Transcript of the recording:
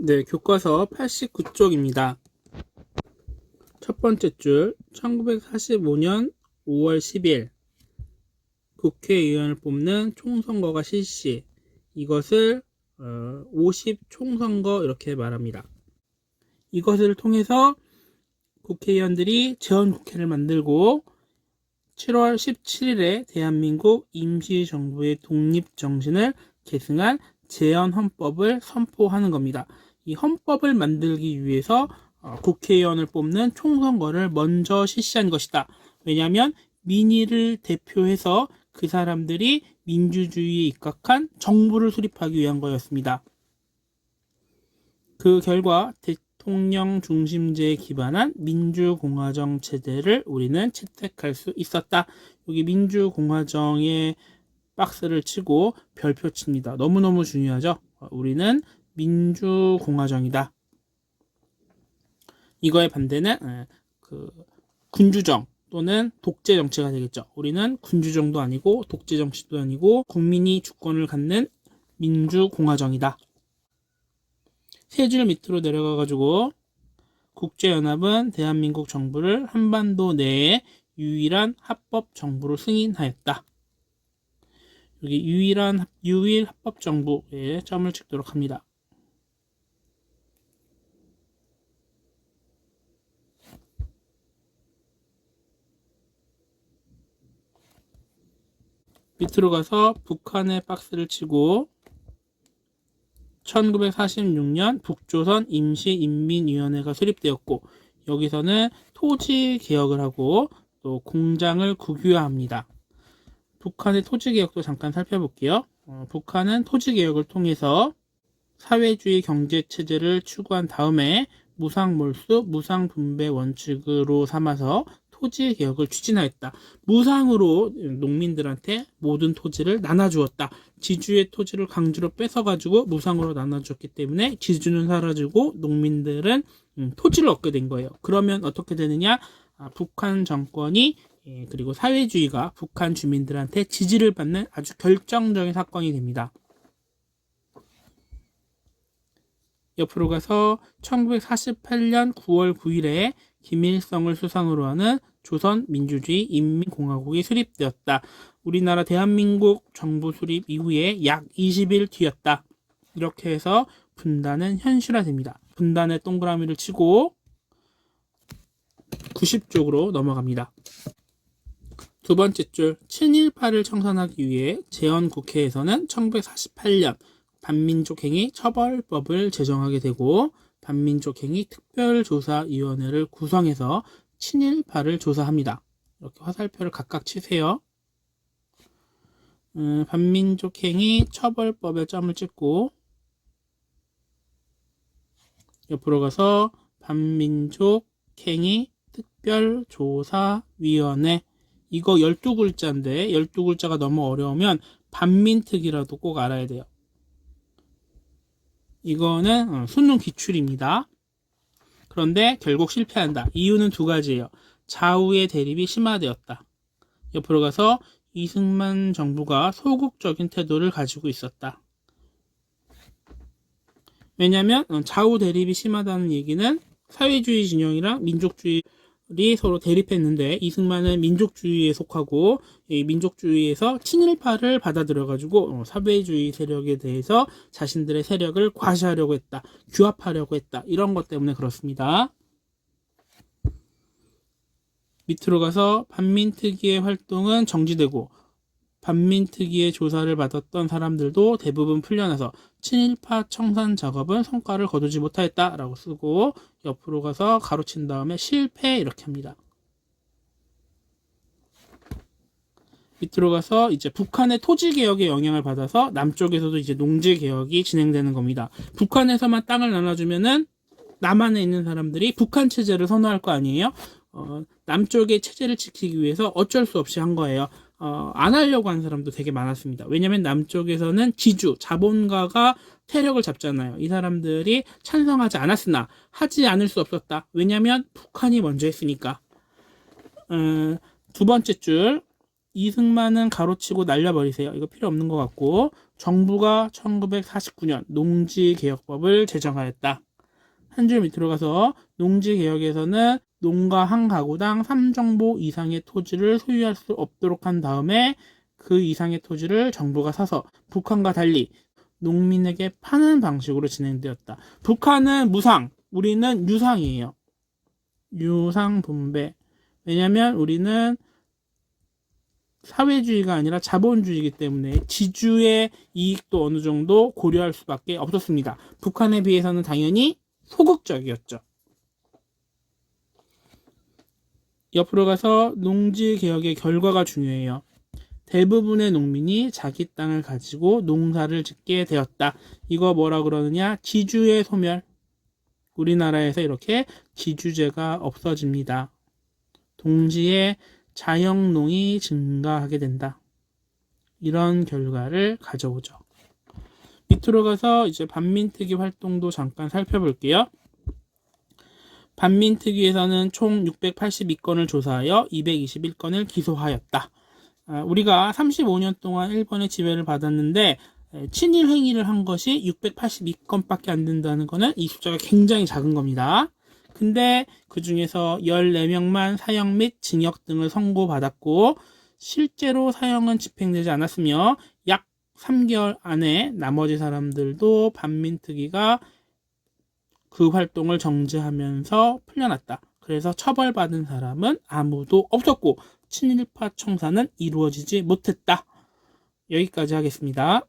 네, 교과서 89쪽입니다. 첫 번째 줄, 1945년 5월 10일 국회의원을 뽑는 총선거가 실시. 이것을 50 총선거 이렇게 말합니다. 이것을 통해서 국회의원들이 재헌국회를 만들고 7월 17일에 대한민국 임시정부의 독립정신을 계승한 재헌헌법을 선포하는 겁니다. 이 헌법을 만들기 위해서 국회의원을 뽑는 총선거를 먼저 실시한 것이다. 왜냐하면 민의를 대표해서 그 사람들이 민주주의에 입각한 정부를 수립하기 위한 거였습니다. 그 결과 대통령 중심제에 기반한 민주공화정 체제를 우리는 채택할 수 있었다. 여기 민주공화정에 박스를 치고 별표 칩니다. 너무너무 중요하죠. 우리는 민주공화정이다. 이거의 반대는 군주정 또는 독재 정치가 되겠죠. 우리는 군주정도 아니고 독재 정치도 아니고 국민이 주권을 갖는 민주공화정이다. 세 줄 밑으로 내려가가지고 국제연합은 대한민국 정부를 한반도 내에 유일한 합법 정부로 승인하였다. 여기 유일 합법 정부에 점을 찍도록 합니다. 밑으로 가서 북한의 박스를 치고 1946년 북조선 임시인민위원회가 수립되었고 여기서는 토지 개혁을 하고 또 공장을 국유화합니다. 북한의 토지 개혁도 잠깐 살펴볼게요. 북한은 토지 개혁을 통해서 사회주의 경제 체제를 추구한 다음에 무상몰수, 무상분배 원칙으로 삼아서 토지 개혁을 추진하였다. 무상으로 농민들한테 모든 토지를 나눠주었다. 지주의 토지를 강제로 뺏어가지고 무상으로 나눠줬기 때문에 지주는 사라지고 농민들은 토지를 얻게 된 거예요. 그러면 어떻게 되느냐? 북한 정권이 그리고 사회주의가 북한 주민들한테 지지를 받는 아주 결정적인 사건이 됩니다. 옆으로 가서 1948년 9월 9일에 김일성을 수상으로 하는 조선민주주의 인민공화국이 수립되었다. 우리나라 대한민국 정부 수립 이후에 약 20일 뒤였다. 이렇게 해서 분단은 현실화됩니다. 분단의 동그라미를 치고 90쪽으로 넘어갑니다. 두 번째 줄, 친일파를 청산하기 위해 재헌국회에서는 1948년 반민족행위 처벌법을 제정하게 되고 반민족행위 특별조사위원회를 구성해서 친일파를 조사합니다. 이렇게 화살표를 각각 치세요. 반민족행위 처벌법에 점을 찍고 옆으로 가서 반민족행위 특별조사위원회, 이거 12글자인데 12글자가 너무 어려우면 반민특위라도 꼭 알아야 돼요. 이거는 수능 기출입니다. 그런데 결국 실패한다. 이유는 두 가지예요. 좌우의 대립이 심화되었다. 옆으로 가서 이승만 정부가 소극적인 태도를 가지고 있었다. 왜냐하면 좌우 대립이 심하다는 얘기는 사회주의 진영이랑 민족주의 서로 대립했는데 이승만은 민족주의에 속하고 이 민족주의에서 친일파를 받아들여가지고 사회주의 세력에 대해서 자신들의 세력을 과시하려고 했다. 규합하려고 했다. 이런 것 때문에 그렇습니다. 밑으로 가서 반민특위의 활동은 정지되고 반민특위의 조사를 받았던 사람들도 대부분 풀려나서 친일파 청산 작업은 성과를 거두지 못하였다라고 쓰고 옆으로 가서 가로친 다음에 실패 이렇게 합니다. 밑으로 가서 이제 북한의 토지 개혁의 영향을 받아서 남쪽에서도 이제 농지 개혁이 진행되는 겁니다. 북한에서만 땅을 나눠주면은 남한에 있는 사람들이 북한 체제를 선호할 거 아니에요? 남쪽의 체제를 지키기 위해서 어쩔 수 없이 한 거예요. 안 하려고 하는 사람도 되게 많았습니다. 왜냐면 남쪽에서는 지주, 자본가가 세력을 잡잖아요. 이 사람들이 찬성하지 않았으나 하지 않을 수 없었다. 왜냐면 북한이 먼저 했으니까. 두 번째 줄, 이승만은 가로치고 날려버리세요. 이거 필요 없는 것 같고, 정부가 1949년 농지개혁법을 제정하였다. 한 줄 밑으로 가서 농지개혁에서는 농가 한 가구당 3정보 이상의 토지를 소유할 수 없도록 한 다음에 그 이상의 토지를 정부가 사서 북한과 달리 농민에게 파는 방식으로 진행되었다. 북한은 무상, 우리는 유상이에요. 유상 분배. 왜냐면 우리는 사회주의가 아니라 자본주의이기 때문에 지주의 이익도 어느 정도 고려할 수밖에 없었습니다. 북한에 비해서는 당연히 소극적이었죠. 옆으로 가서 농지개혁의 결과가 중요해요. 대부분의 농민이 자기 땅을 가지고 농사를 짓게 되었다. 이거 뭐라 그러느냐? 지주의 소멸. 우리나라에서 이렇게 지주제가 없어집니다. 동시에 자영농이 증가하게 된다. 이런 결과를 가져오죠. 밑으로 가서 이제 반민특위 활동도 잠깐 살펴볼게요. 반민특위에서는 총 682건을 조사하여 221건을 기소하였다. 우리가 35년 동안 일본의 지배를 받았는데 친일 행위를 한 것이 682건밖에 안 된다는 것은 이 숫자가 굉장히 작은 겁니다. 근데 그 중에서 14명만 사형 및 징역 등을 선고받았고 실제로 사형은 집행되지 않았으며 약 3개월 안에 나머지 사람들도 반민특위가 그 활동을 정지하면서 풀려났다. 그래서 처벌받은 사람은 아무도 없었고 친일파 청산은 이루어지지 못했다. 여기까지 하겠습니다.